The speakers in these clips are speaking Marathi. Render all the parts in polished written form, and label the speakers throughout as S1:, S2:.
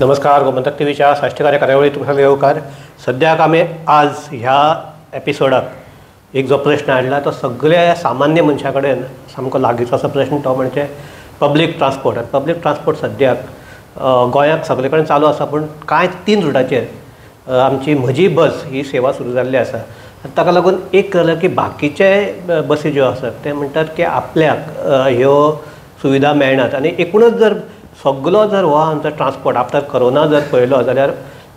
S1: नमस्कार. गोमंतक टीव्हीच्या साष्टकार्य कार्यावळी तुमकां येवकार. सद्याक आमी आज ह्या एपिसोडाक एक जो प्रश्न हाडला तो सगळ्या सामान्य मनशा कडेन सामको लागींचो असो प्रश्न, तो म्हणजे पब्लीक ट्रान्सपोर्ट. पब्लीक ट्रान्सपोर्ट सद्याक गोंयांत सगळे कडेन चालू आसा, पूण कांय 3 रुटाचेर आमची म्हजी बस ही सेवा सुरू जाल्ली आसा. ताका लागून एक कळ्ळें की बाकीचे बसी ज्यो आसात ते म्हणटात की आपल्याक ह्यो सुविधा मेळनात. आनी एकूणच जर सगळो जर हो आमचो ट्रान्सपोर्ट आफ्टर कोरोना जर पळयलो जाल्यार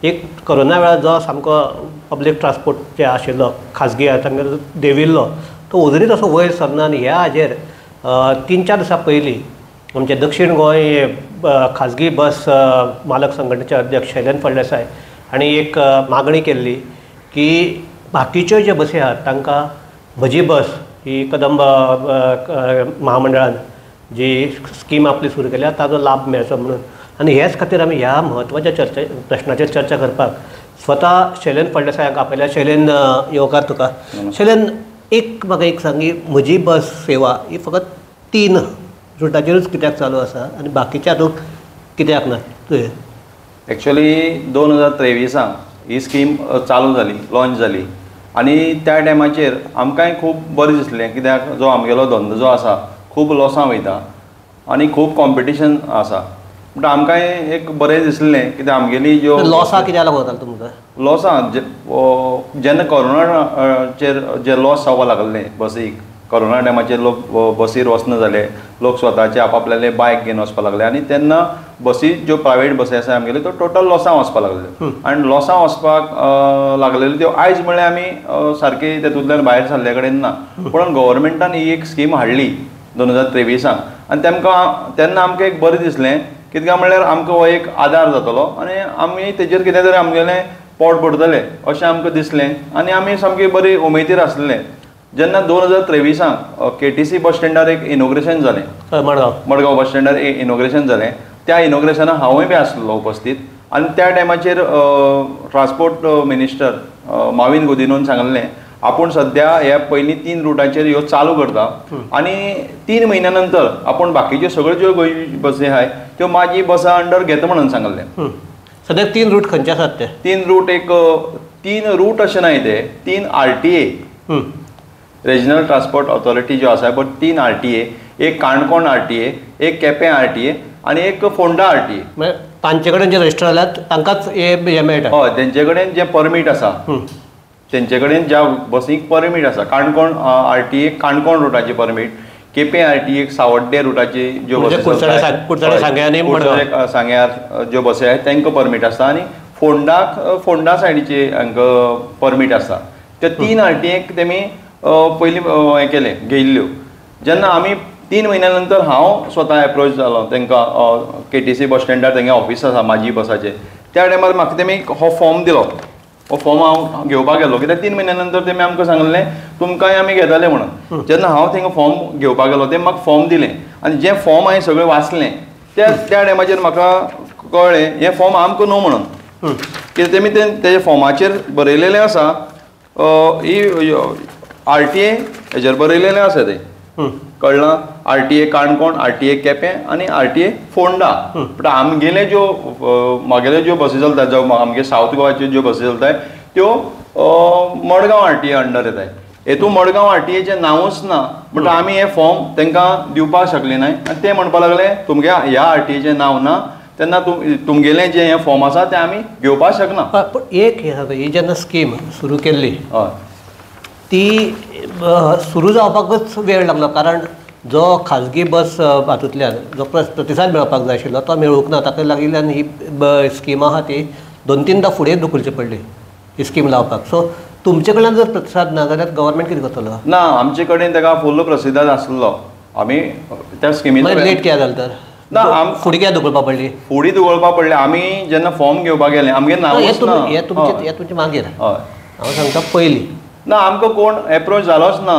S1: एक कोरोना वेळार जो सामको पब्लीक ट्रान्सपोर्ट जे आशिल्लो खाजगी तांकां देंविल्लो तो अजुनूय तसो वयर सरना. आनी ह्या हाजेर 3-4 दिसां पयलीं आमचे दक्षिण गोंय खाजगी बस मालक संघटनेचे अध्यक्ष शैलेंद्र फळदेसाय हांणी एक मागणी केल्ली की बाकीच्यो ज्यो बसी आहात तांकां म्हजी बस ही कदंब महामंडळान जी स्कीम आपली सुरू केल्या ताजो लाभ मेळचो म्हणून. आनी हेच खातीर आमी ह्या म्हत्वाच्या प्रश्नाचेर चर्चा करपाक स्वता शैलेंद्र फळदेसायाक आपयल्या. शैलेंद्र येवकार तुका. शैलेंद्र, म्हाका एक सांगी, म्हजी बस सेवा ही फकत 3 रुटाचेरूच कित्याक चालू आसा आनी बाकीच्या रूट कित्याक ना? तुवें
S2: एक्चुअली 2023 ही स्कीम चालू जाली, लॉन्च जाली आनी त्या टायमाचेर आमकांय खूब बरें दिसलें, कित्याक जो आमगेलो धंदो जो आसा खूब लॉसां वयता आनी खूब कॉम्पिटिशन आसा. म्हणटा आमकांय एक बरें दिसलें, कित्याक आमगेली ज्यो
S1: लॉसां कित्याक लागून जाताले तुमकां?
S2: लॉसां जेन्ना कोरोनाचेर जे लॉस जावपाक लागले बसीक, कोरोना टायमाचेर लोक बसीर वचना जाले, लोक स्वताचे आपआपल्याले बायक घेवन वचपाक लागले आनी तेन्ना बसी ज्यो प्रायवेट बसी आसा आमगेल्यो त्यो टोटल लॉसां वचपाक लागल्यो. आनी लॉसां वचपाक लागलेल्यो त्यो आयज म्हळ्यार आमी सारके तेतूंतल्यान भायर सरले कडेन ना. पूण गव्हर्मेंटान ही एक स्कीम हाडली 2023 आनी तेन्ना आमकां एक बरें दिसलें, कित्याक म्हळ्यार आमकां हो एक आदार जातलो आनी आमी तेजेर कितें तरी आमगेलें पोट भरतलें अशें आमकां दिसलें. आनी आमी सामकी बरी उमेदीर आसलें जेन्ना 2023 KTC बस स्टँडार एक इनॉग्रेशन जालें. मडगांव बस स्टँडार एक इनॉग्रेशन जालें. त्या इनॉग्रेशनाक हांवूय बी आसलो उपस्थित. आनी त्या टायमाचेर ट्रान्सपोर्ट मिनिस्टर माविन गुदिनोन सांगलें आपूण सद्या ह्या पयलीं 3 रुटाचेर ह्यो चालू करता आनी 3 म्हयन्या नंतर आपूण बाकीच्यो सगळ्यो ज्यो बसी आहाय त्यो म्हाजी बसां अंडर घेता म्हणून सांगलें.
S1: सद्याक 3 रूट खंयचे आसात ते?
S2: 3 रूट 3 रूट अशें नाय ते 3 RTA रिजनल ट्रान्सपोर्ट ऑथॉरिटी ज्यो आसा पळय 3 RTA, एक काणकोण RTA, एक केपें RTA आनी एक फोंडा RTA.
S1: तांचे कडेन जे रजिस्टर जाल्यात तांकांच हे मेळटा?
S2: हय, तेंचे कडेन जे परमीट आसा तेंचे कडेन ज्या बसीक परमीट आसा. काणकोण RTA काणकोण रुटाची परमीट, केपें RTA सावड्डे रुटाची ज्यो बसी सांग्यार ज्यो बसी आहात तांकां परमीट आसा आनी फोंडा सायडीचे हांकां परमीट आसा. त्या 3 RTAक तेमी पयलीं हें केलें, घेयल्ल्यो. जेन्ना आमी 3 म्हयन्या नंतर हांव स्वता एप्रोच जालो तांकां KTC बस स्टँडार तेंगे ऑफिस आसा म्हाजी बसाचें. त्या टायमार म्हाका तेमी हो फॉर्म दिलो. हो फॉर्म हांव घेवपाक गेलो, कित्याक 3 म्हयन्या नंतर तेमी आमकां सांगलें तुमकांय आमी घेताले म्हणून. जेन्ना हांव तेंकां फॉर्म घेवपाक गेलो तें म्हाका फॉर्म दिलें आनी जें फॉर्म हांवें सगळें वाचलें त्या टायमाचेर म्हाका कळ्ळें हें फॉर्म आमकां न्हू म्हणून. कित्याक तेमी तेज्या फॉर्माचेर बरयलेलें आसा ही RTA हेजेर बरयलेलें आसा तें, कळ्ळां? RTA काणकोण, RTA केपें आनी RTA फोंडा. बट आमगेले म्हागेल्यो ज्यो बसी चलतात जावं आमगे सावथ गोवाच्यो ज्यो बसी चलतात त्यो मडगांव RTA अंडर येताय. हेतून मडगांव RTAचें नांवूच ना. बट आमी हे फॉर्म तांकां दिवपाक शकले नाय आनी ते म्हणपाक लागले तुमगे ह्या RTAचें नांव ना, तेन्ना तुमगेलें जें हें फॉर्म आसा तें आमी घेवपाक शकना.
S1: पूण एक ही जेन्ना स्कीम सुरू केल्ली ती सुरू जावपाकच वेळ लागलो, कारण जो खाजगी बस हातूंतल्यान जो प्रतिसाद मेळपाक जाय आशिल्लो तो मेळूंक ना. ताका लागीं ही स्कीम आहा ती 2-3दां फुडें धुकलची पडली ही स्कीम लावपाक. सो तुमचे कडल्यान जर प्रतिसाद ना जाल्यार गव्हर्मेंट कितें करतलो?
S2: ना, आमचे कडेन ताका फुल्ल प्रतिसाद आसलो. आमी त्या स्किमीन
S1: लेट कित्याक जालें तर? ना, फुडें कित्याक धुकलपाक पडली?
S2: फुडें धुकलपाक पडलें. आमी जेन्ना फॉर्म घेवपाक गेले आमगे नांव
S1: तुमचे मागीर हांव सांगता पयलीं
S2: ना, आमकां कोण एप्रोच जालोच ना.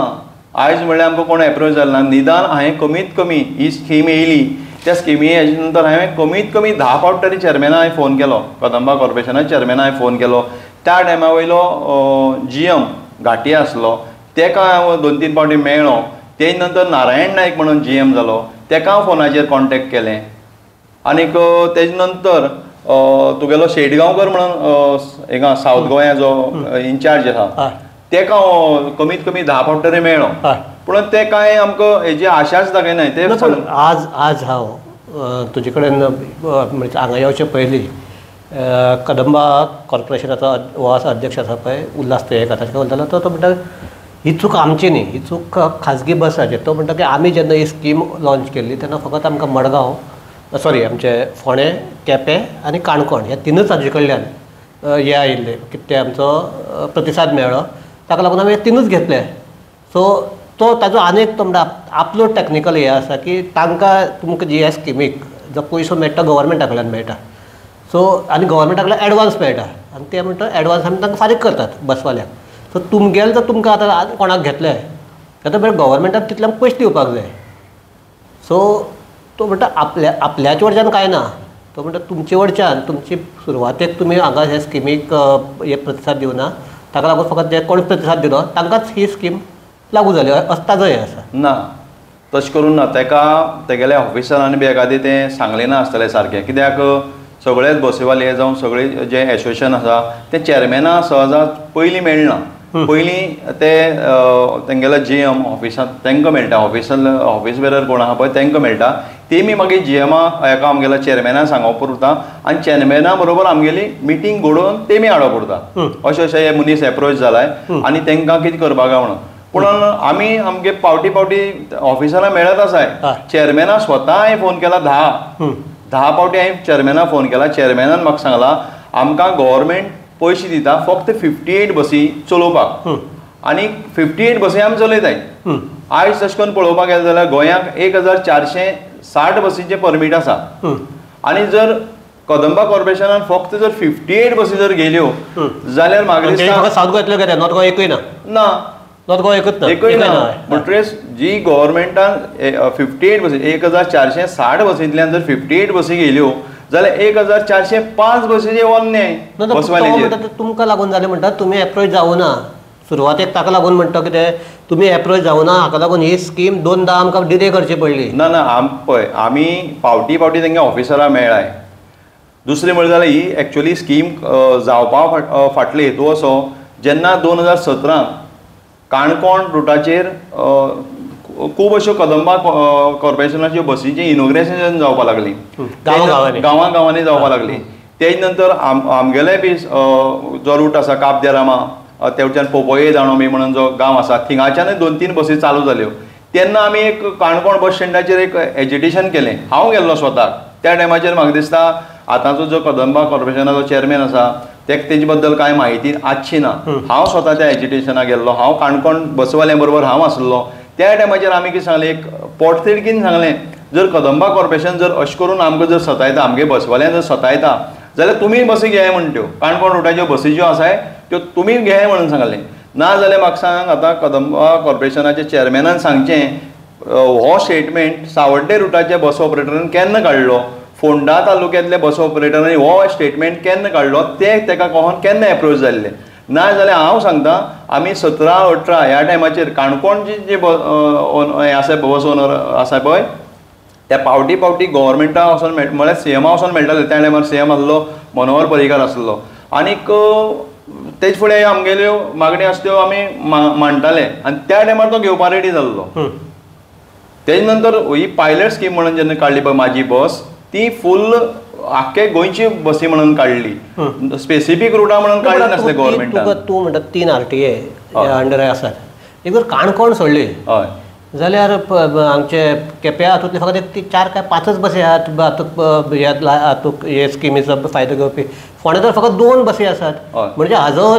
S2: आयज म्हळ्यार आमकां कोण एप्रोच जालो ना. निदान हांवें कमीत कमी ही स्कीम येयली त्या स्किमी हेजे नंतर हांवें कमीत कमी 10 फावट तरी चेअरमॅनाक हांवें फोन केलो, कदंबा कॉर्पोरेशनाच्या चेअरमॅनाक हांवें फोन केलो. त्या टायमा वयलो GM घाटी आसलो तेका हांव 2-3 फावटी मेळ्ळो. तेज नंतर नारायण नायक म्हणून GM जालो, तेका हांव फोनाचेर कॉन्टेक्ट केलें. आनीक तेजे नंतर तुगेलो शेटगांवकर म्हणून हिंगा सावथ गोंया जो इन्चार्ज आहा तेका कमीत कमी 10 फावट तरी मेळ्ळो पूण ते कांय आमकां हेजी आशाच दाखयनाय ते
S1: आज हांव तुजे कडेन म्हणजे हांगा येवचे पयलीं कदंबा कॉर्पोरेशनाचो हो अध्यक्ष आसा पळय उल्हास तेयेकर ताका म्हणटालो तो म्हणटा ही चूक आमची न्ही, ही चूक खाजगी बसाची. तो म्हणटा की आमी जेन्ना ही स्कीम लॉन्च केल्ली तेन्ना फकत आमकां मडगांव आमचे फोंडे, केपें आनी काणकोण ह्या तिनूच हाजे कडल्यान हे आयिल्ले कितें ते आमचो प्रतिसाद मेळ्ळो. ताका लागून आमी हे तिनूच घेतले. सो तो ताजो आनीक तो म्हणटा आपलो टॅक्निकल हे आसा की तांकां तुमकां जी ह्या स्किमीक जो पयसो मेळटा गव्हर्मेंटा कडल्यान मेळटा. सो आनी गव्हर्मेंटा कडल्यान एडवान्स मेळटा आनी ते म्हणटा एडवान्स आमी तांकां फारीक करतात बसवाल्यांक. सो तुमगेले जर तुमकां आतां कोणाक घेतले जाल्यार बरें गव्हर्मेंटाक तितल्यान पयशे दिवपाक जाय. सो तो म्हणटा आपल्याच्या वडच्यान कांय ना. तो म्हणटा तुमचे वडच्यान तुमची सुरवातेक तुमी हांगा हे स्किमीक हे प्रतिसाद दिवना ताका लागून फकत जे कोण प्रतिसाद दिलो तांकांच ही स्कीम लागू जाली ताजो हे आसा
S2: ना. तशें करून ना तेका तेगेल्या ऑफिसरांनी बी एकादी तें सांगलें ना आसतलें सारकें. कित्याक सगळेच बसीवाले जावं सगळे जे एसोसिएशन आसा ते चेअरमॅना सहजा पयलीं मेळना. पयलीं ते तेंगेलो GM ऑफिसांत तांकां मेळटा. ऑफीस बेरर कोण आहा पळय तांकां मेळटा. तेमी मागीर GM हेका आमगेल्या चेअरमॅनाक सांगप उरता आनी चेअरमॅना बरोबर आमगेली मिटींग घडोवन तेमी हाडप उरता. अशे हे मनीस एप्रोच जालाय आनी तांकां कितें करपाक गाय म्हणून. पूण आमी आमगे पावटी ऑफिसरां मेळत आसाय. चेअरमॅनाक स्वता हांवें फोन केला 10 फावटी हांवें चेअरमॅनाक फोन केला. चेअरमॅनान म्हाका सांगला आमकां गव्हर्मेंट पयशे दिता फक्त 58 बसी चलोवपाक आनी 58 बसी आमी चलयताय. आयज तशें करून पळोवपाक गेले जाल्यार गोंयांक 1460 बसींचे परमीट आसा. आनी जर कदंबा कॉर्पोरेशनान फक्त जर 58 बसी जर गेल्यो जाल्यार म्हाका दिसता
S1: सावथ गोंयांतल्यो नॉर्थ गोवा एकूय ना. नॉर्थ गोवा
S2: एकूय ना. म्हणटरेच जी गव्हर्मेंटान 58 बसी 1460 बसींतल्यान जर 58 बसी गेल्यो जाल्यार 1405 बसीचे वन्य बसवाल्यांचेर
S1: तुमकां लागून जालें म्हणटा तुमी एप्रोच जावना. सुरवातेक ताका लागून म्हणटा कितें तुमी एप्रोच जावना हाका लागून ही स्कीम 2दा आमकां डिले करची पडली.
S2: ना पळय आमी पावटी तांच्या ऑफिसरां मेळ्ळाय. दुसरें म्हणलें जाल्यार ही एक्चुअली स्कीम जावपा फाटलो हेतू असो जेन्ना 2017 काणकोण रुटाचेर खूब अश्यो कदंबा कॉर्पोरेशनाच्यो बसींची इनॉग्रेशन जावपाक लागली. गांवांनी जावपाक लागली. तेज नंतर आमगेले बी जो रूट आसा काब दे रामा ते वटेच्यान पोपोये जाणो बी म्हणून जो गांव आसा थिंगाच्यानय 2-3 बसी चालू जाल्यो. तेन्ना आमी एक काणकोण बस स्टँडाचेर एक एजिटेशन केलें. हांव गेल्लो स्वताक. त्या टायमाचेर म्हाका दिसता आतांचो जो कदंबा कॉर्पोरेशनाचो चेअरमॅन आसा तेजे बद्दल कांय म्हायती आसची ना. हांव स्वता त्या एजिटेशनाक गेल्लो. हांव काणकोण बसवाल्या बरोबर हांव आसलो. त्या टायमाचेर आमी कितें सांगलें एक पोटतिडकीन सांगलें जर कदंबा कॉर्पोरेशन जर अशें करून आमकां जर सतायता आमगे बसवाल्यांक जर सतायता जाल्यार तुमी बसी घेयाय म्हणून त्यो काणकोण रुटाच्यो बसी ज्यो आसाय त्यो तुमी घेयाय म्हणून सांगलें. ना जाल्यार म्हाका सांग आतां कदंबा कॉर्पोरेशनाच्या चेअरमॅनान सांगचें हो स्टेटमेंट सावड्डे रुटाच्या बस ऑपरेटरान केन्ना काडलो फोंडा तालुक्यांतल्या बस ऑपरेटरांनी हो स्टेटमेंट केन्ना काडलो तेका कळोन केन्ना एप्रोच जाल्ले. ना जाल्यार हांव सांगता आमी 17-18 ह्या टायमाचेर काणकोणची जे हें आसा बस ओनर आसा पळय त्या पावटी गव्हर्मेंटा वचोन म्हळ्यार CMा वचोन मेळटाले. त्या टायमार CM आसलो मनोहर पर्रीकार आसलो. आनीक तेज फुडें आमगेल्यो मागण्यो आसा त्यो आमी मांडटाले आनी त्या टायमार तो घेवपा रेडी जाल्लो. तेज नंतर ही पायलट स्कीम म्हणून जेन्ना काडली पळय म्हाजी बस ती फूल आख्खे गोंयची बसी म्हणून काडली. स्पेसिफीक रुटा म्हणून काडली नासले गव्हर्मेंटान.
S1: तूं म्हणटा 3 RTA अंडर आसात. एक जर काणकोण सोडली
S2: हय
S1: जाल्यार आमचे केप्यां हातूंतले फकत 4 काय 5च बसी आसात हातूंत हे स्किमीचो फायदो घेवपी. फोंड्या तर फकत 2 बसी आसात. म्हणजे हाजो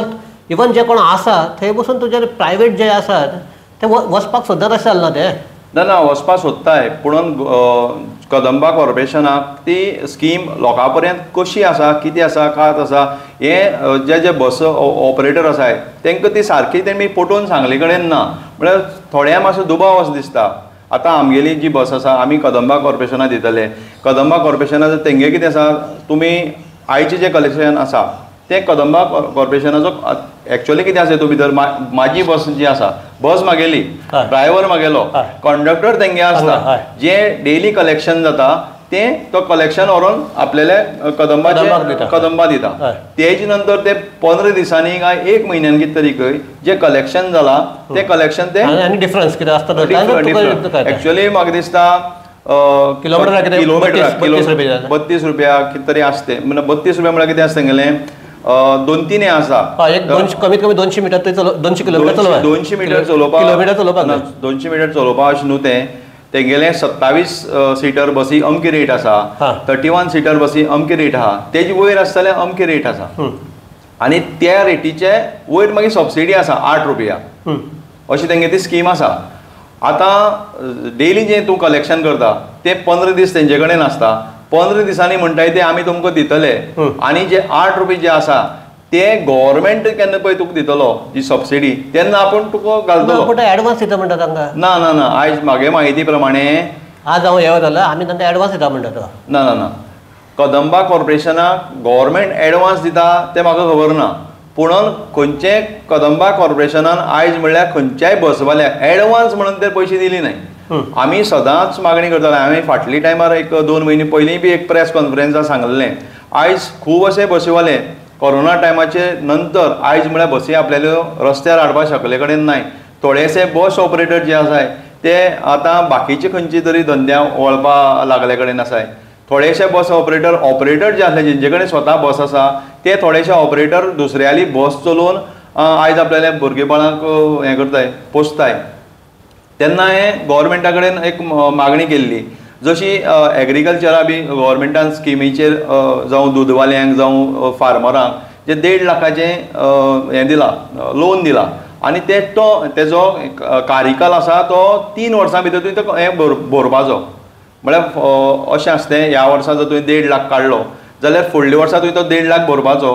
S1: इवन जे कोण आसा थंय बसून तुजे प्रायवेट जे आसात ते वचपाक सोदतात अशें जालें ना ते.
S2: ना वचपाक सोदताय पूण कदंबा कॉर्पोरेशनाक ती स्कीम लोकां पर्यंत कशी आसा कितें आसा कात आसा हे जे बस ऑपरेटर आसाय तांकां ती सारकी तेमी पटोवन सांगले कडेन ना. म्हळ्यार थोड्या मातसो दुबाव असो दिसता. आतां आमगेली जी बस आसा आमी कदंबा कॉर्पोरेशनाक दितले. कदंबा कॉर्पोरेशनाचो तेंगे कितें आसा तुमी आयचे जे कलेक्शन आसा ते कदंबा कॉर्पोरेशनाचो एक्चुअली कितें आसा हितून भितर म्हाजी बस जी आसा बस म्हागेली ड्रायव्हर म्हागेलो कंडक्टर तेंगे आसता जे डेली कलेक्शन जाता तो कलेक्शन व्हरून आपल्याला कदंबा दिता. तेज नंतर ते 15 दिसांनी काय 1 म्हयन्यान कितें तरी जे कलेक्शन जाला ते कलेक्शन ते
S1: डिफरन्स कितें आसता
S2: एक्चुअली म्हाका दिसता किलोमीटर 32 रुपया कितें तरी आसते. 32 रुपया म्हळ्यार कितें आसता तेंगेलें 2-3 हे आसा.
S1: कमीत कमी 200 मीटर 200 किलोमीटर
S2: 200 मीटर चलोवपाक 200 मीटर चलोवपाक अशें न्हू तेंगेले 27 सीटर बसी अमकी रेट आसा, 31 सीटर बसी अमकी रेट आहा, तेजे वयर आसता जाल्यार अमकी रेट आसा. आनी त्या रेटीचे वयर मागीर सबसिडी आसा 8 रुपया अशी तेंगे ती स्कीम आसा. आतां डेली जें तूं कलेक्शन करता ते 15 दीस तेंचे कडेन आसता. 15 दिसांनी म्हणटाय ते आमी तुमकां दितले. आनी जे 8 रुपये जे आसा ते गव्हर्मेंट केन्ना पळय तुका दितलो जी सबसिडी तेन्ना आपूण तुका घालतलो.
S1: एडवान्स दिता म्हणटा तांकां.
S2: ना ना ना आयज म्हागे म्हायती प्रमाणे
S1: आज हांव हे जाल्यार आमी तांकां एडवान्स दिता म्हणटा तो.
S2: ना ना ना कदंबा कॉर्पोरेशनाक गव्हर्मेंट एडवान्स दिता तें म्हाका खबर ना. पूण खंयचें कदंबा कॉर्पोरेशनान आयज म्हणल्यार खंयच्याय बसवाल्याक एडवान्स म्हणून ते पयशे दिले नाय. आमी सदांच मागणी करताले. हांवें फाटली टायमार 1-2 म्हयने पयलीं बी एक प्रेस कॉन्फरन्साक सांगलेलें आयज खूब अशे बसीवाले कोरोना टायमाचे नंतर आयज म्हळ्यार बसी आपल्याल्यो रस्त्यार हाडपाक शकले कडेन नाय. थोडेशे बस ऑपरेटर जे आसाय ते आतां बाकीचे खंयचे तरी धंद्या वळपा लागले कडेन आसाय. थोडेशे बस ऑपरेटर जे आसले जेंचे कडेन स्वता बस आसा ते थोडेशे ऑपरेटर दुसऱ्याली बस चलोवन आयज आपल्याल्या भुरगेपणाक हें करताय पोसताय. तेन्ना हें गव्हर्मेंटा कडेन एक मागणी केल्ली जशी एग्रीकल्चरा बी गव्हर्मेंटान स्किमीचेर जावं दूदवाल्यांक जावं फार्मरांक जे 1.5 लाखाचें हें दिलां लोन दिलां आनी तेजो कार्यकाल आसा तो 3 वर्सां भितर तुवें तो हें भरपाचो. म्हळ्यार अशें आसतें ह्या वर्सा जर तुवें 1.5 लाख काडलो जाल्यार फुडल्या वर्सा तुवें तो 1.5 लाख भरपाचो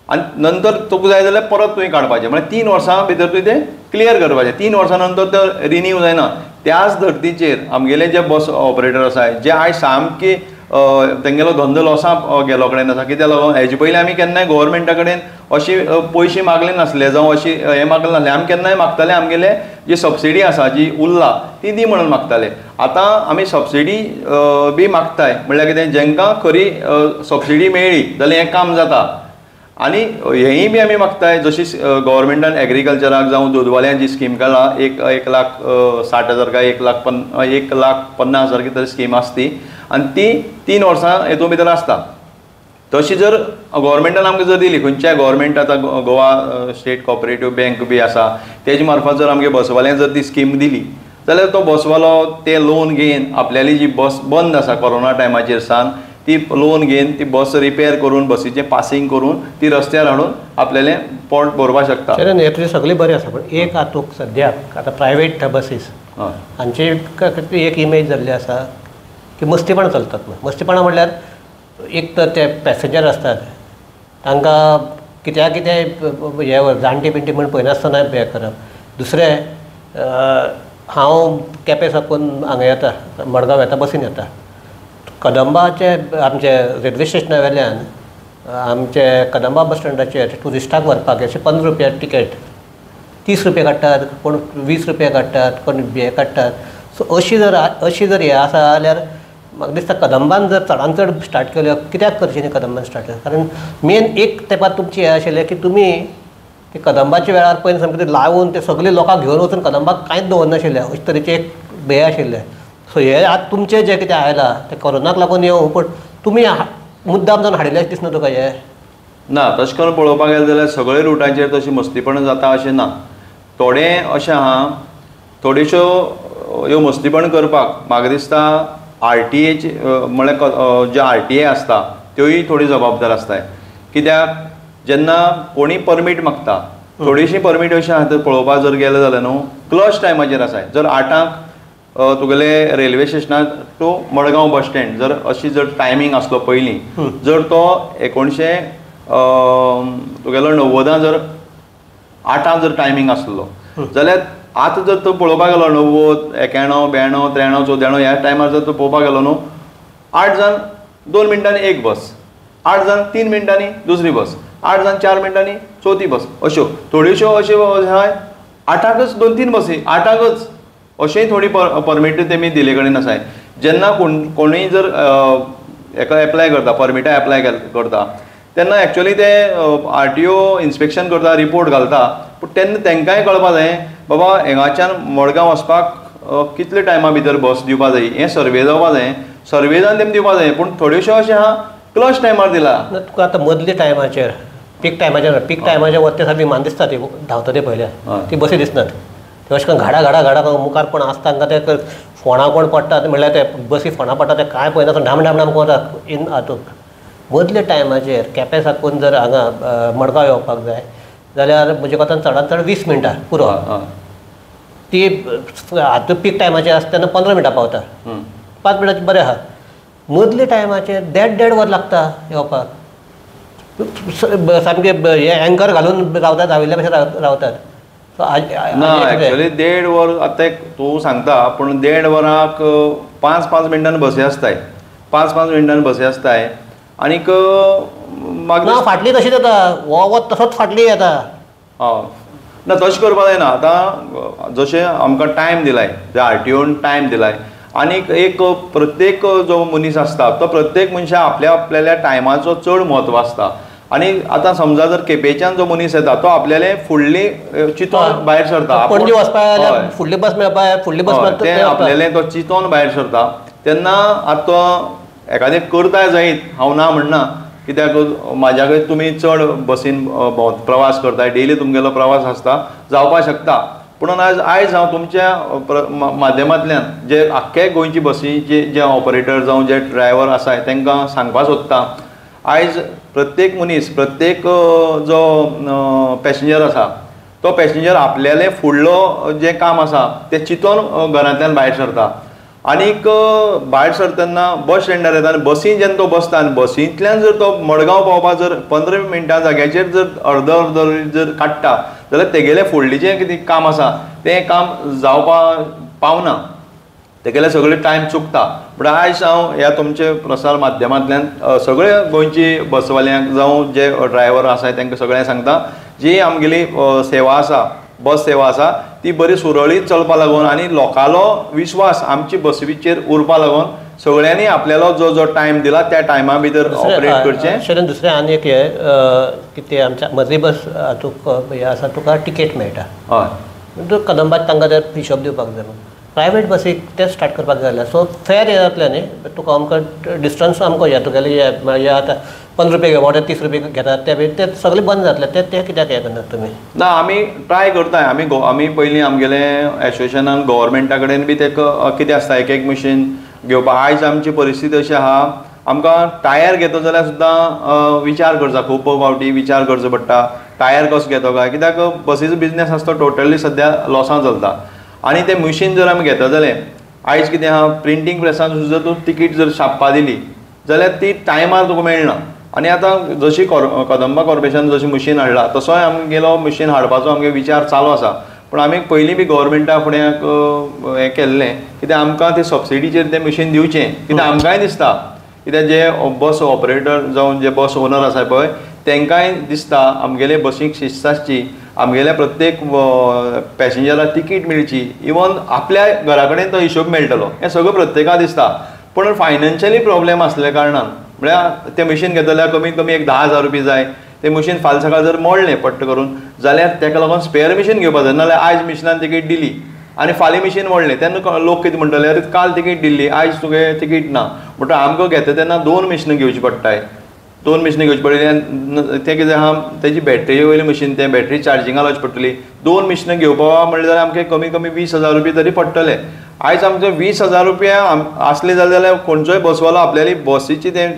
S2: आनी नंतर तुका जाय जाल्यार परत तुवें काडपाचें. म्हळ्यार 3 वर्सां भितर तुवें तें क्लियर करपाचें. 3 वर्सां नंतर तो रिन्यू जायना. त्याच धर्तीचेर आमगेले जे बस ऑपरेटर आसाय जे आयज सामके तेंगेलो धंदो लॉसां गेलो कडेन आसा. कित्याक लागून हेजे पयलीं आमी केन्नाय गव्हर्मेंटा कडेन अशी पयशे मागले नासले जावं अशी हें मागले नासलें. आमी केन्नाय मागताले आमगेले जी सबसिडी आसा जी उरला ती दी म्हणून मागताले. आतां आमी सबसिडी बी मागताय म्हणल्यार कितें जेंकां खरी सबसिडी मेळ्ळी जाल्यार हें काम जाता. आनी हेंय बी आमी मागताय जशी गव्हर्मेंटान एग्रीकल्चराक जावं दूदवाल्यांक जी स्कीम काडला 1,60,000 काय 1,50,000 कितें तरी स्कीम आसा ती आनी ती 3 वर्सां हेतून भितर आसता. तशी जर गव्हर्मेंटान आमकां जर दिली खंयच्याय गव्हर्मेंट आतां गोवा स्टेट कॉपरेटीव बँक बी आसा तेजे मार्फत जर आमगे बसवाल्यांक जर ती स्कीम दिली जाल्यार तो बसवालो ते लोन घेवन आपल्याली जी बस बंद आसा कोरोना टायमाचेर सान ती लोन घेवन ती बस रिपेर करून बसीचें पासींग करून ती रस्त्यार हाडून आपल्यालें पोट भरपाक शकता.
S1: हे तुजें सगळें बरें आसा पूण एक हातूंक सद्याक आतां प्रायवेट बसीस हांची एक इमेज जाल्ली आसा की मस्तीपणां चलतात. मस्तीपणां म्हणल्यार एक तर ते पॅसेंजर आसतात तांकां कित्याक कितें हे जाणटी बिणटी म्हण पळयनासतना हें करप. दुसरें हांव केपें साकून हांगा येता मडगांव येता बसीन येता. कदंबाचे आमचे रेल्वे स्टेशना वेल्यान आमचे कदंबा बस स्टँडाचेर ट्युरिस्टाक व्हरपाक अशें 15 रुपया टिकेट 30 रुपया काडटात कोण 20 रुपया काडटात कोण हे काडटात. सो अशी जर हे आसा जाल्यार म्हाका दिसता कदंबान जर चडांत चड स्टार्ट केल्यो कित्याक करचें न्ही कदंबान स्टार्ट केलें कारण मेन एक तेंपार तुमचें हें आशिल्लें की तुमी ते कदंबाच्या वेळार पयलीं सामकें लावून ते सगळे लोकांक घेवन वचून कदंबाक कांयच दवरनाशिल्लें अशे तरेचें एक हें आशिल्लें. सो हे आतां तुमचें जें कितें आयलां तें कोरोनाक लागून येवं पूण तुमी मुद्दाम जावन हाडिल्लें दिसना तुका हें
S2: ना. तशें करून पळोवपाक गेलें जाल्यार सगळे रुटांचेर तशी मस्तीपणां जाता अशें ना. थोडें अशें आहा थोड्योश्यो ह्यो मस्तीपण करपाक म्हाका दिसता RTA म्हळ्यार जे RTA आसता त्योय थोडी जबाबदार आसताय. कित्याक जेन्ना कोणी परमीट मागता थोडीशीं परमीट अशी आहा पळोवपाक जर गेले जाल्यार न्हू क्लच टायमाचेर आसाय. जर 8 तुगेले रेल्वे स्टेशनाक टू मडगांव बस स्टँड जर अशी जर टायमींग आसलो पयलीं जर तो 1990 तुगेलो 90 जर 8 जर टायमींग आसलो जाल्यार आतां जर तूं पळोवपाक गेलो 90, 91, 92, 93, 94 ह्या टायमार जर तूं पळोवपाक गेलो न्हू 8 जाण 2 मिनटांनी एक बस, 8 जाण 3 मिनटांनी दुसरी बस, 8 जाण 4 मिनटांनी चवथी बस. अश्यो थोड्योश्यो अश्यो आहाय 8च 2-3 बसी 8च अशेंय थोडी परमीट तेमी दिले कडेन आसाय. जेन्ना कोणूय जर हेका एप्लाय करता, परमिटा एप्लाय करता, तेन्ना एक्चुअली ते RTO इन्स्पेक्शन करता, रिपोर्ट घालता, पूण तेन्ना तांकांय कळपा जाय बाबा हांगाच्यान मडगांव वचपाक कितले टायमा भितर बस दिवपा जाय, हें सर्वे जावपा जाय, सर्वे जावन तेमी दिवपा जाय. पूण थोड्योश्यो अशें आहा क्लच टायमार दिला.
S1: तुका आतां मदल्या टायमाचेर पीक टायमाचेर वते सारकी विमान दिसता ती धांवता ते पयले ती बसी दिसनात. ते अशें करून घाडा मुखार कोण आसता हांकां ते फोंडा कोण पडटा म्हणल्यार ते बसी फोंडा पडटा ते कांय पळयना ढाम करतात इन हातूंत. मदल्या टायमाचेर केपें साकून जर हांगा मडगांव येवपाक जाय जाल्यार म्हजे कोतान चडांत चड 20 मिनटां पुरो. ती हातूंत पीक टायमाचेर आसता तेन्ना 15 मिनटां पावता, 5 मिनटांचें बरें आहा. मदल्या टायमाचेर देड वर लागता येवपाक. सामके हे एंकर घालून रावतात, धांविल्ल्या भशेन रावतात.
S2: ना एक्चुअली 1.5 वर आतां तूं सांगता पूण 1.5 वराक 5 मिनटांनी बसी आसताय, 5 मिनटांनी बसी आसताय. आनीक
S1: ना फाटली तशी जाता, हो तसोच फाटली येता.
S2: ना तशें करपा जायना. आतां जशें आमकां टायम दिलाय, RTOन टायम दिलाय, आनीक एक प्रत्येक जो मनीस आसता तो प्रत्येक मनशा आपल्या टायमाचो चड म्हत्व आसता. आनी आतां समजा जर केपेंच्यान जो मनीस येता तो आपल्याले फुडली चिंतून भायर सरता,
S1: पणजे वचपाक फुडली बस मेळपाक फुडली बस
S2: ते आपल्याले तो चिंतून भायर सरता. तेन्ना आतां तो एखादें करताय जायत, हांव ना म्हणना, कित्याक म्हाज्या कडेन तुमी चड बसीन प्रवास करताय, डेली तुमगेलो प्रवास आसता, जावपाक शकता. पूण आयज हांव तुमच्या माध्यमांतल्यान जे आख्खे गोंयची बसीचे जे ऑपरेटर जावं जे ड्रायव्हर आसाय तांकां सांगपाक सोदता, आयज प्रत्येक मनीस, प्रत्येक जो पॅसेंजर आसा तो पॅसेंजर आपल्याले फुडलो जें काम आसा तें चिंतून घरांतल्यान भायर सरता. आनीक भायर सरतना बस स्टँडार येता आनी बसीन जेन्ना तो बसता आनी बसींतल्यान जर तो मडगांव पावपाक जर 15 मिनटां जाग्याचेर जर अर्द जर काडटा जाल्यार तेगेलें फुडलें जें कितें काम आसा तें काम जावपाक पावना, तेगेलें सगळें टायम चुकता. पूण आयज हांव ह्या तुमचे प्रसार माध्यमांतल्यान सगळे गोंयची बसवाल्यांक जावं जे ड्रायव्हर आसाय तांकां सगळ्यांक सांगता, जी आमगेली सेवा आसा, बस सेवा आसा ती बरी सुरळीत चलपा लागून आनी लोकांलो विश्वास आमची बसीचेर उरपा लागून सगळ्यांनी आपल्यालो जो टायम दिला त्या टायमा भितर ऑपरेट करचें.
S1: दुसरें आनी एक हे कितें आमच्या मदली बस हातूंत हे आसा तुका टिकेट मेळटा. हय, तूं कदंबात तांकां ते हिशोब दिवपाक जाय. प्रायवेट बसीक ते स्टार्ट करपाक जाय सो फेर हे जातलें न्ही. तुका अमको डिस्टन्स अमको हे तुगेले हे आतां 15 रुपया घेवं 30 रुपया घेतात ते सगळे बंद जातले. ते कित्याक हे करनात तुमी?
S2: ना आमी ट्राय करताय. आमी पयलीं आमगेले एसोसिएशनान गव्हर्मेंटा कडेन बी ते कितें आसता एक मशीन घेवपाक. आयज आमची परिस्थिती अशी आहा, आमकां टायर घेता जाल्यार सुद्दां विचार करचा, खूब फावटी विचार करचो पडटा टायर कसो घेतो काय, कित्याक बसीचो बिजनेस आसता टोटली सद्या लॉसान चलता. आनी तें मशीन जर आमी घेता जाल्यार आयज कितें आहा, प्रिंटींग प्रेसान सुद्दां तूं तिकीट जर छापपा दिली जाल्यार ती टायमार तुका मेळना. आनी आतां जशी कदंबा कॉर्पोरेशन जशी मशीन हाडला तसोय आमगेलो मशीन हाडपाचो आमगे विचार चालू आसा. पूण आमी पयलीं बी गव्हर्मेंटा फुडें हें केल्लें, कित्याक आमकां ते सबसिडीचेर तें मशीन दिवचें, कित्याक आमकांय दिसता, कित्याक जे बस ऑपरेटर जावं जे बस ओनर आसाय पळय तांकांय दिसता आमगेले बसीक शिस्त आसची, आमगेल्या प्रत्येक पॅसेंजराक तिकीट मेळची, इवन आपल्या घरा कडेन तो हिशोब मेळटलो, हें सगळें प्रत्येकाक दिसता. पूण फायनान्शियली प्रॉब्लेम आसल्या कारणान म्हळ्यार तें मशीन घेतलें जाल्यार कमीत कमी एक 10,000 रुपया जाय. तें मशीन फाल्यां सकाळ जर मोडलें पट्ट करून जाल्यार ताका लागून स्पेअर मशीन घेवपाक जाय. नाल्यार आयज मशिनान तिकीट दिली आनी फाल्यां मशीन मोडलें तेन्ना लोक कितें म्हणटले, अरे काल तिकीट दिल्ली आयज तुगे तिकीट ना. म्हणटा आमकां घेता तेन्ना 2 मशिनां घेवची पडटाय, 2 मशिनां घेवची पडटली. आनी तें कितें आहा, तेजी बॅटरी वयली मशीन, तें बॅटरी चार्जिंगाक लावची पडटली. 2 मशिनां घेवपा म्हणलें जाल्यार आमकां कमी कमी 20,000 रुपया तरी पडटले. आयज आमचे 20,000 रुपया आसले जाल्यार खंयचोय बसवालो आपल्याली बसीची तें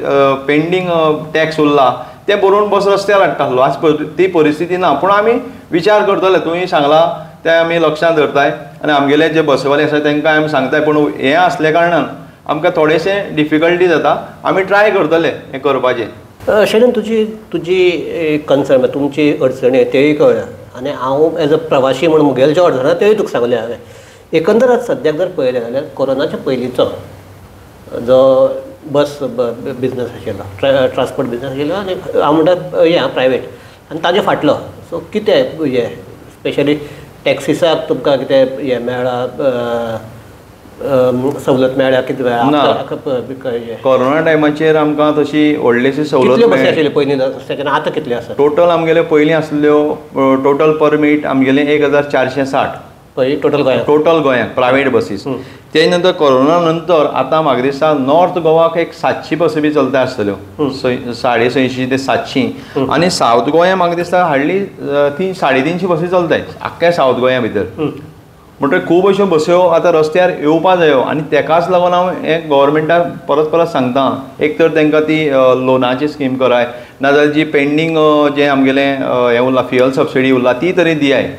S2: पेंडींग टॅक्स उरला तें बरोवन बस रस्त्यार हाडटालो. आज ती परिस्थिती ना. पूण आमी विचार करतले, तुवें सांगलां तें आमी लक्षांत धरताय आनी आमगेले जे बसवाले आसा तांकां आमी सांगताय. पूण हें आसल्या कारणान आमकां थोडेशें डिफिकल्टी जाता. आमी ट्राय करतले हें करपाचें.
S1: शेणन तुजी कन्सर्न तुमची अडचणी तेय कळ्ळ्या आनी हांव एज अ प्रवासी म्हणून मुगेले ज्यो अडचणी तेय तुका सांगले हांवें. एकंदर सद्याक जर पळयलें जाल्यार कोरोनाच्या पयलींचो जो बस बिजनस आशिल्लो, ट्रान्सपोर्ट बिजनस आशिल्लो आनी हांव म्हणटा हें प्रायवेट आनी ताजे फाटलो, सो कितें हें स्पेशली टॅक्सिसाक तुमकां कितें हें मेळ्ळां, सवलत मेळ्ळ्या कितें
S2: कोरोना टायमाचेर आमकां तशी व्हडलीशी सवलत
S1: बसी आशिल्ल्यो पयलीं आतां कितल्यो आसा
S2: टोटल आमगेले पयलीं आसल्यो टोटल परमीट आमगेले 1460 टोटल गोंयांत प्रायवेट बसीस ते नंतर कोरोना नंतर आतां म्हाका दिसता नॉर्थ गोवाक एक 700 बसी बी चलता आसतल्यो 650 ते 700 आनी सावथ गोंया म्हाका दिसता हार्डली 350 बसी चलताय आख्ख्या सावथ गोंया भितर म्हणटकीर खूब अश्यो बस्यो आतां रस्त्यार येवपा जायो आनी तेकाच लागून हांव हें गव्हर्मेंटाक परत परत सांगता एक तर तांकां ती लोनाची स्कीम कराय नाजाल्यार जी पेंडींग जें आमगेलें हें उरलां फ्युअल सबसिडी उरला ती तरी दियाय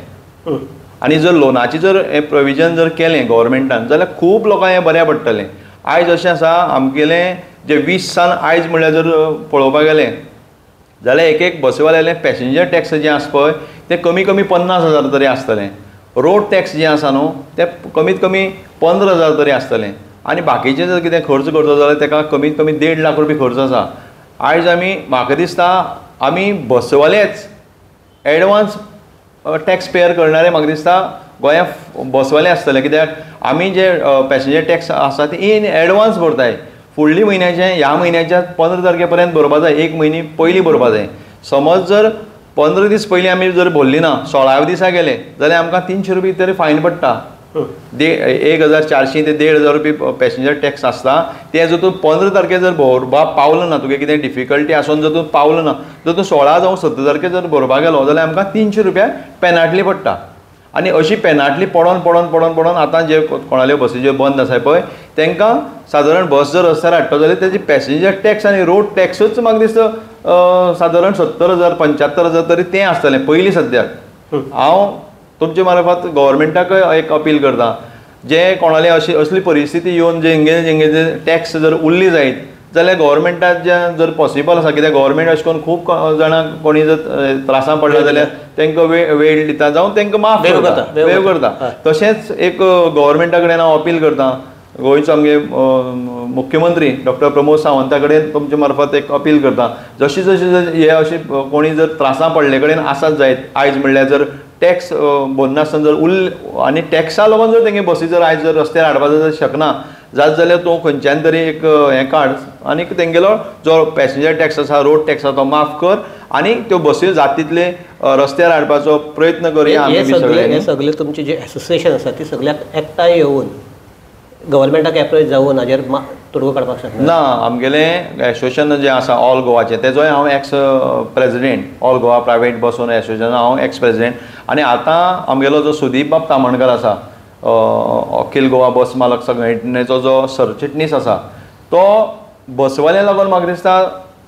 S2: आनी जर लोनाची जर हें प्रोविजन जर केलें गव्हर्मेंटान जाल्यार खूब लोकांक हें बऱ्या पडटलें आयज अशें आसा आमगेलें जे 20 सान आयज म्हळ्यार जर पळोवपाक गेलें जाल्यार एक बसीवाल्यालें पॅसेंजर टॅक्स जें आसा पळय तें कमी कमी 50,000 तरी आसतलें रोड टॅक्स जें आसा न्हू तें कमीत कमी 15,000 तरी आसतलें आनी बाकीचें जर कितें खर्च करचो जाल्यार ताका कमीत कमी 1.5 लाख रुपया खर्च आसा आयज म्हाका दिसता आमी बसवालेच एडवान्स टॅक्स पेयर करणारे म्हाका दिसता गोंयांत बसवाले आसतले कित्याक आमी जे पॅसेंजर टॅक्स आसा ते इन एडवान्स भरताय फुडल्या म्हयन्याचें ह्या म्हयन्याच्या 15 तारखे पर्यंत भरपा जाय एक म्हयने पयलीं भरपा जाय समज जर 15 दीस पयलीं आमी जर भरली ना 16व्या दिसा गेले जाल्यार आमकां 300 रुपया तरी फायन पडटा 1400 ते 1,500 रुपया पॅसेंजर टॅक्स आसता ते जर तूं 15 तारखे जर भरपाक पावलो ना तुगे कितें डिफिकल्टी आसून जर तूं पावलो ना जर तूं 16 जावं 17 तारखे जर भरपाक गेलो जाल्यार आमकां 300 रुपया पेनाल्टी पडटा आनी अशी पेनाल्टी पडोन आतां जे कोणाल्यो बसी ज्यो बंद आसाय पळय तांकां सादारण बस जर रस्त्यार हाडटा जाल्यार तेजी पॅसेंजर टॅक्स आनी रोड टॅक्सूच म्हाका दिसता सादारण 70,000 75,000 तरी तें आसतलें पयलीं सद्याक हांव तुमचे मार्फत गव्हर्मेंटाकय एक अपील करता जे कोणाले असली परिस्थिती येवन जे टॅक्स जर उरली जायत जाल्यार गव्हर्मेंटाक जर पॉसिबल आसा कित्याक गव्हर्मेंट अशें करून खूब जाणांक कोणी जर त्रासां पडला जाल्यार तांकां वेळ दिता जावं तांकां माफ करता तशेंच एक गव्हर्मेंटा कडेन हांव अपील करता गोंयचो आमगे मुख्यमंत्री डॉक्टर प्रमोद सावंता कडेन तुमचे मार्फत एक अपील करता जशी हे अशी कोणी जर त्रासां पडले कडेन आसात जायत आयज म्हणल्यार जर टॅक्स भरनासतना जर उरले आनी टॅक्सा लागून जर तेंगे बसी जर आयज जर रस्त्यार हाडपाक जर शकना जाल्यार तूं खंयच्यान तरी एक हें काड आनी तेंगेलो जो पॅसेंजर टॅक्स आसा रोड टॅक्स आसा तो माफ कर आनी त्यो बसी जाता तितले रस्त्यार हाडपाचो प्रयत्न करया आमी
S1: सगळे तुमचे जे एसोसिएशन आसा ती सगळ्याक एकठांय येवन गव्हर्मेंटाक एप्रोच जावन हाजेर तोडगो काडपाक शकना
S2: ना आमगेलें एसोसिएशन जें आसा ऑल गोवाचें तेजोय हांव ex president all Goa private bus owner association हांव एक्स प्रेजिडेंट आनी आतां आमगेलो जो सुदीप बाब तामणकर आसा अखिल गोवा बस मालक संघटनेचो जो सरचिटणीस आसा तो बसवाल्या लागून म्हाका दिसता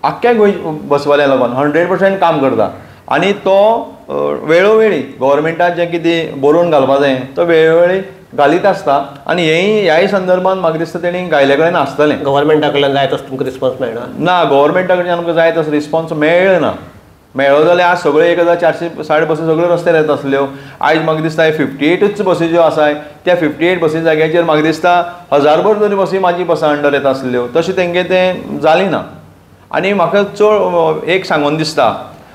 S2: आख्ख्या गोंय बसवाल्या लागून 100% काम करता आनी तो वेळोवेळी गव्हर्मेंटाक जें कितें बरोवन घालपा जाय तो वेळोवेळी घालीत आसता आनी ह्याय संदर्भांत म्हाका दिसता तेणी गायले कडेन आसतलें
S1: गव्हर्मेंटा कडल्यान जाय तसो तुमकां रिस्पॉन्स मेळना
S2: ना गव्हर्मेंटा कडल्यान आमकां जाय तसो रिस्पॉन्स मेळना मेळ्ळो जाल्यार आज सगळे 1460 बसी सगळ्यो रस्त्यार येता आसल्यो आयज म्हाका दिसता 58च बसी ज्यो आसाय त्या 58 बसी जाग्याचेर म्हाका दिसता 1000भर तरी बसी म्हाजी बसा अंडर येता आसल्यो तशें तेंगे तें जाली ना आनी म्हाका चड एक सांगून दिसता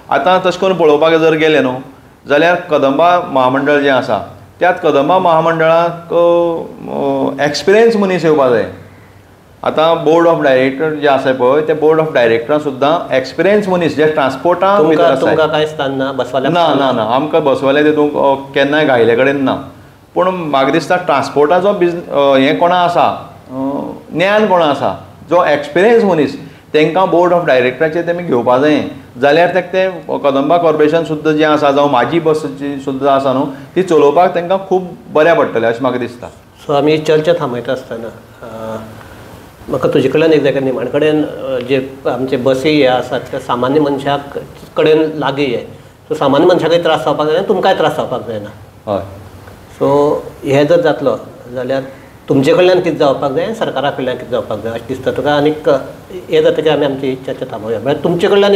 S2: आतां तशें करून पळोवपाक जर गेले न्हू जाल्यार कदंबा महामंडळ जें आसा त्यात कदंबा महामंडळाक एक्सपिरियन्स मनीस येवपा जाय आतां बोर्ड ऑफ डायरेक्टर जे आसा पळय ते बोर्ड ऑफ डायरेक्टरां सुद्दां एक्सपिरियन्स मनीस जे ट्रान्सपोर्टाक
S1: तुमकां कांय स्थान ना बसवाल्या
S2: ना आमकां बसवाले तेतूंक केन्नाय घायले कडेन ना पूण म्हाका दिसता ट्रान्सपोर्टाचो हें कोणा आसा ज्ञान कोणा आसा जो एक्सपिरियन्स मनीस तांकां बोर्ड ऑफ डायरेक्टराचेर तेमी घेवपा जाय जाल्यार तें कदंबा कॉर्पोरेशन सुद्दां जें आसा जावं म्हाजी बस जी सुद्दां आसा न्हू ती चलोवपाक तांकां खूब बऱ्या पडटलें अशें म्हाका दिसता
S1: सो आमी चर्चा थांबयता आसतना म्हाका तुजे कडल्यान एक जाय निमाणे कडेन जे आमचे बसी हे आसात ते सामान्य मनशाक कडेन लागीं हे सो सामान्य मनशाकय त्रास जावपाक जायना तुमकांय त्रास जावपाक जायना
S2: हय
S1: सो हे जर जातलो जाल्यार तुमचे कडल्यान कितें जावपाक जाय सरकारा कडल्यान कितें जावपाक जाय अशें दिसता तुका आनीक हे जातकीर आमी आमची चर्चा थांबोवया म्हळ्यार तुमचे कडल्यान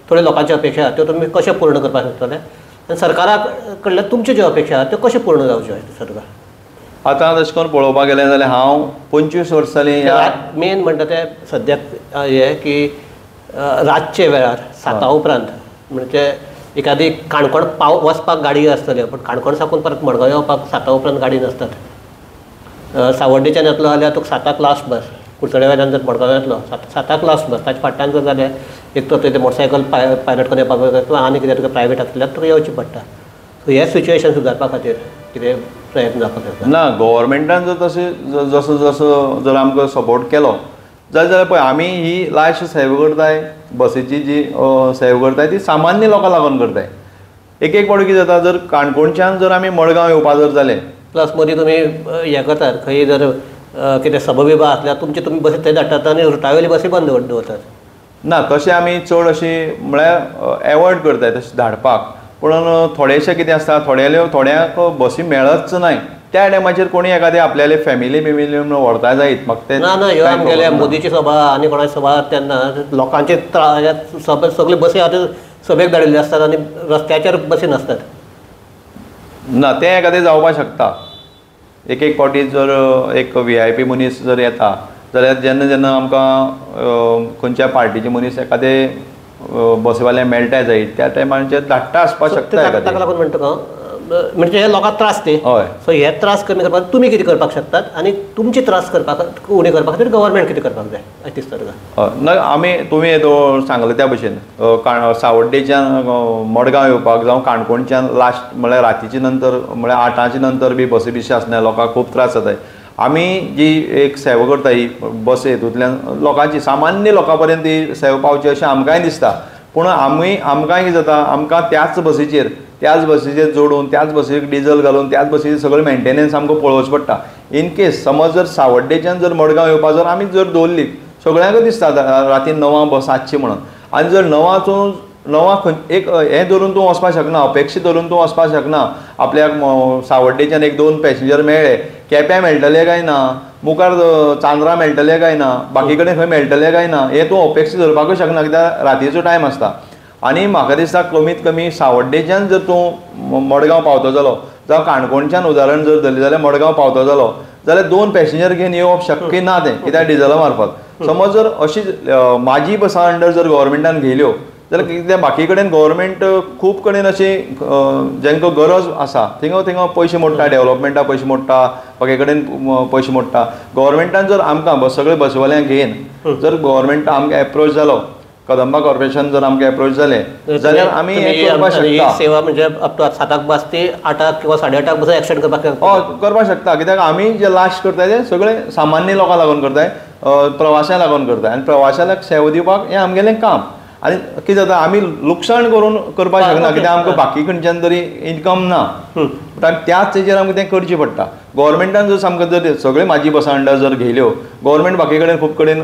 S1: थोड्यो लोकांच्यो अपेक्षा आसा त्यो तुमी कशें पूर्ण करपाक शकतले आनी सरकारा कडल्यान तुमच्यो ज्यो अपेक्षा आसा त्यो कशें पूर्ण जावच्यो अशें दिसता तुका
S2: आतां तशें करून पळोवपाक गेलें जाल्यार हांव 25 वर्सां
S1: मेन म्हणटा तें सद्याक हें की रातचे वेळार 7 उपरांत म्हणजे एखादी काणकोण वचपाक गाडी आसतल्यो पूण काणकोण साकून परत मडगांव येवपाक 7 उपरांत गाडी नासतात सावड्डेच्यान येतलो जाल्यार तुका 7 लास्ट बस, कुडचड्या वयल्यान जर मडगांव येतलो 7 लास्ट बस, ताच्या फाटल्यान जर जाल्यार एक तर तुवें मोटरसायकल पायलट करून येवपाक जाय किंवा आनी कितें तुका प्रायवेट आसल्यार तुका येवचें पडटा. सो हें सिच्युएशन सुदारपा खातीर कितें प्रयत्न जावपाक जाता?
S2: ना, गव्हर्मेंटान जर तशें जसो जसो जर आमकां सपोर्ट केलो जाल्यार पळय आमी ही लास्ट सेवा करताय, बसीची जी सेवा करताय ती सामान्य लोकां लागून करताय. एक फावटी कितें जाता, जर काणकोणच्यान जर आमी मडगांव येवपा जर जालें,
S1: प्लस मदीं तुमी हें करतात खंय जर कितें सभा बिभा आसल्यार तुमी बसी थंय धाडटात आनी रुटावेली बसी बंद दवरतात.
S2: ना, तशें आमी चड अशी म्हळ्यार एवॉयड करताय तशें धाडपाक. पूण थोडेशे कितें आसता, थोड्यांक बसी मेळच नाय, त्या टायमाचेर कोणी एखादी आपल्याले फॅमिली व्हरता जायत. म्हाका तें
S1: ना ह्यो आमगेले मोदीची सभा आनी कोणाची सभा तेन्ना लोकांचे सगळे बसी आतां सभेक धाडिल्ले आसतात आनी रस्त्याचेर बसी नासतात.
S2: ना, तें एखादें जावपाक शकता. एक फावटी जर एक VIP मनीस जर येता जाल्यार जेन्ना जेन्ना आमकां खंयच्या पार्टीचे मनीस एखादे बसीवाले मेळटाय जायत त्या टायमाचेर धाडटा आसपाक शकता.
S1: ताका लागून म्हणटा म्हणजे हे लोकांक त्रास ते.
S2: हय.
S1: सो हे त्रास कमी करपाक तुमी कितें करपाक शकतात आनी तुमचे त्रास करपाक उणे करपा खातीर गव्हर्मेंट कितें करपाक जाय अशें दिसता तुका?
S2: ना, आमी तुमी सांगले त्या भशेन सावड्डेच्यान मडगांव येवपाक जावं काणकोणच्यान लास्ट म्हळ्यार रातीचे नंतर म्हळ्यार 8 नंतर बी बसी बिशी आसना, लोकांक खूब त्रास जाताय. आमी जी एक सेवा करता ही बस हेतूंतल्यान लोकांची सामान्य लोकां पर्यंत ही सेवा पावची अशें आमकांय दिसता. पूण आमकांय कितें जाता, आमकां त्याच बसीचेर जोडून त्याच बसीक डिझल घालून त्याच बसीचेर सगळें मेंटेनन्स आमकां पळोवचें पडटा. इन केस समज जर सावड्डेच्यान जर मडगांव येवपा जर आमी जर दवरली, सगळ्यांक दिसता राती 9 बस आसची म्हणून, आनी जर 9 एक हें धरून तूं वचपाक शकना, अपेक्षा धरून तूं वचपाक शकना. आपल्याक सावड्डेच्यान 1-2 पॅसेंजर मेळ्ळे, केप्यां मेळटले काय ना, मुखार चांद्रा मेळटले काय ना, बाकी कडेन खंय मेळटले काय ना, हें तूं अपेक्षा धरपाकूच शकना, कित्याक रातीचो टायम आसता. आनी म्हाका दिसता कमीत कमी सावड्डेच्यान जर तूं मडगांव पावतो जालो जावं काणकोणच्यान उदाहरण जर धरलें जाल्यार मडगांव पावतो जालो जाल्यार 2 पॅसेंजर घेवन येवप शक्य ना तें, कित्याक डिझला मार्फत. समज जर अशी माझी बसा अंडर जर गव्हर्मेंटान घेयल्यो जाल्यार कितें बाकी कडेन गव्हर्मेंट खूब कडेन अशी जेंकां गरज आसा थिंगा पयशे मोडटा, डेव्हलपमेंटा पयशे मोडटा, बाकी कडेन पयशे मोडटा. गव्हर्मेंटान जर आमकां सगळे बसवाल्यांक घेवन जर गव्हर्मेंट आमकां एप्रोच जालो, कदंबा कॉर्पोरेशन जर आमकां एप्रोच जालें जाल्यार आमी हें करपाक शकता.
S1: सेवा म्हणजे अप टू 7 बस ते 8 किंवा 8:30 बस एक्सटेंड करपाक शकता.
S2: कित्याक आमी जे लास्ट करताय ते सगळे सामान्य लोकां लागून करताय, प्रवाशां लागून करताय, आनी प्रवाशांक सेवा दिवपाक हें आमगेलें काम. आनी कितें जाता, आमी लुकसाण करपाक शकना, कित्याक आमकां बाकी खंयच्यान तरी इन्कम ना, बट त्याच हेजेर आमकां तें करचें पडटा. गव्हर्मेंटान जर सामको जर सगळे माझी बसा अंडर जर घेयल्यो, गव्हर्मेंट बाकी कडेन खूब कडेन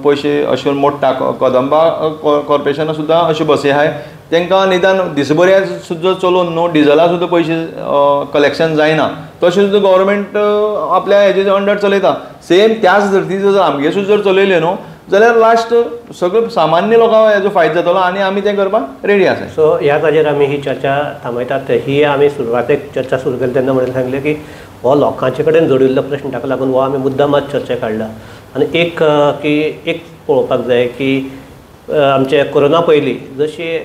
S2: पयशे अशे मोडटा. कदंबा कॉर्पोरेशनान सुद्दां अश्यो बसी आहाय तांकां निदान दिसभऱ्या सुद्दां चलोवन न्हू डिझला सुद्दां पयशे कलेक्शन जायना, तशें सुद्दां गव्हर्मेंट आपल्या हेजे अंडर चलयता. सेम त्याच धर्तीचेर जर आमगे सुद्दां जर चलयल्यो न्हू जाल्यार लास्ट सगळे सामान्य लोकांक हेजो फायदो जातलो आनी आमी तें करपाक रेडी आसा.
S1: सो ह्या ताजेर आमी ही चर्चा थांबयतात. ही आमी सुरवातेक चर्चा सुरू केली तेन्ना म्हणून सांगलें की हो लोकांचे कडेन जोडिल्लो प्रश्न, ताका लागून हो आमी मुद्दामात चर्चेक काडला. आनी एक पळोवपाक जाय की आमचे कोरोना पयलीं जशी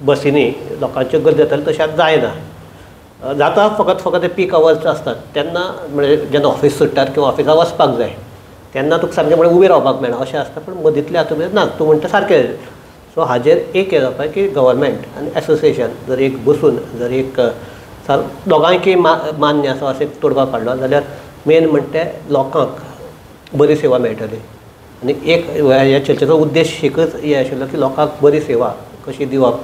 S1: बसींनी लोकांच्यो गर्दी जाताल्यो तशें आतां जायना. जाता फकत पीक आवर्स आसतात तेन्ना, म्हणजे जेन्ना ऑफीस सुट्टात किंवा ऑफिसाक वचपाक जाय तेन्ना तुका सारकें म्हळ्यार उबें रावपाक मेळना अशें आसता. पूण मदींतले हातूंत ना, तूं म्हणटा सारकें. सो हाजेर एक हें जावपाक की गव्हर्मेंट आनी एसोसिएशन जर एक बसून जर एक दोगांयकी मान्य आसा अशें तोडगा काडलो जाल्यार मेन म्हणटा लोकांक बरी सेवा मेळटली. आनी एक ह्या चर्चेचो उद्देश एकच हें आशिल्लो की लोकांक बरी सेवा कशी दिवप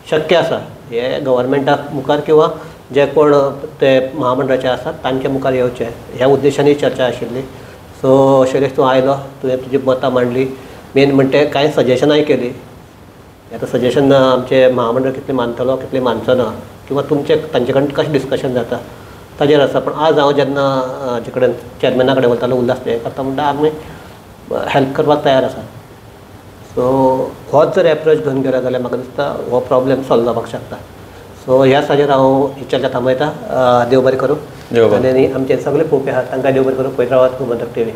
S1: शक्य आसा हे गव्हर्मेंटाक मुखार किंवा जे कोण ते महामंडळाचे आसात तांच्या मुखार येवचें ह्या उद्देशान चर्चा आशिल्ली. सो शैलेश तूं आयलो, तुवें तुजी मतां मांडली, मेन म्हणटे कांय सजेशनाय केली. आतां सजेशन आमचे महामंडळ कितलें मानतलो कितलें मानचो ना किंवा तुमचे तांचे कडेन कशें डिस्कशन जाता ताजेर आसा. पूण आज हांव जेन्ना हाजे कडेन चॅरमॅना कडेन वतालो उल्हास ते करता म्हणटा आमी हेल्प करपाक तयार आसा. सो होच जर एप्रोच घेवन गेलो जाल्यार म्हाका दिसता हो प्रॉब्लेम सॉल्व जावपाक शकता. सो ह्या साजेर हांव ही चर्चा थांबयता. देव बरें करूं. आनी आमचे सगळे पळोवपी आहात तांकां देव बरें करूं. पळयत रावात गोमंतक TV.